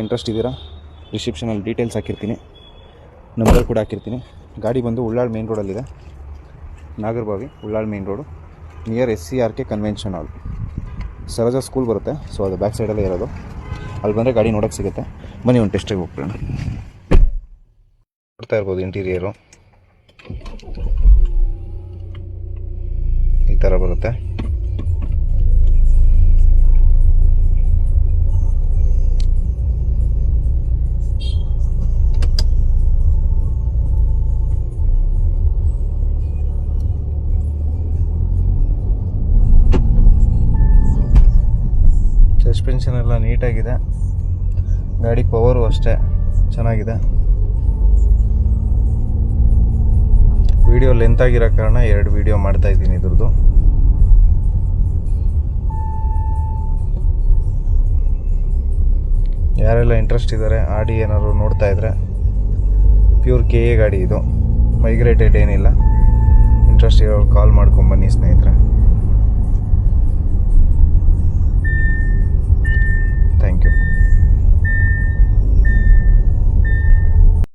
Interest ಇದ್ದೀರಾ ಡಿಸ್ಕ್ರಿಪ್ಷನಲ್ಲಿ details ಹಾಕಿರ್ತೀನಿ, ನಂಬರ್ ಕೂಡ ಹಾಕಿರ್ತೀನಿ. ಗಾಡಿ ಬಂದು ಉಳ್ಳಾಳ್ ಮೇನ್ ರೋಡಲ್ಲಿದೆ, Nagarbhavi Ullal main road, near SCRK convention hall. Saroja school ಬರುತ್ತೆ, ಸೊ ಅದು ಬ್ಯಾಕ್ ಸೈಡಲ್ಲೇ ಇರೋದು. ಅಲ್ಲಿ ಬಂದರೆ ಗಾಡಿ ನೋಡೋಕ್ಕೆ ಸಿಗುತ್ತೆ. ಬನ್ನಿ ಒಂದು ಟೆಸ್ಟಿಗೆ ಹೋಗ್ಬಿಡೋಣ. ನೋಡ್ತಾ ಇರ್ಬೋದು ಇಂಟೀರಿಯರು ಈ ಥರ ಬರುತ್ತೆ. ಸಸ್ಪೆನ್ಷನ್ ಎಲ್ಲ ನೀಟಾಗಿದೆ, ಗಾಡಿ ಪವರು ಅಷ್ಟೇ ಚೆನ್ನಾಗಿದೆ. ವಿಡಿಯೋ ಲೆಂತ್ ಆಗಿರೋ ಕಾರಣ 2 ವಿಡಿಯೋ ಮಾಡ್ತಾ ಇದ್ದೀನಿ ಇದ್ರದ್ದು. ಯಾರೆಲ್ಲ ಇಂಟ್ರೆಸ್ಟ್ ಇದ್ದಾರೆ ಆಡಿ ಏನಾದ್ರು ನೋಡ್ತಾ ಇದ್ರೆ ಪ್ಯೂರ್ KA ಗಾಡಿ ಇದು, ಮೈಗ್ರೇಟೆಡ್ ಏನಿಲ್ಲ. ಇಂಟ್ರೆಸ್ಟ್ ಇರೋರು ಕಾಲ್ ಮಾಡ್ಕೊಂಬನ್ನಿ ಸ್ನೇಹಿತರೆ.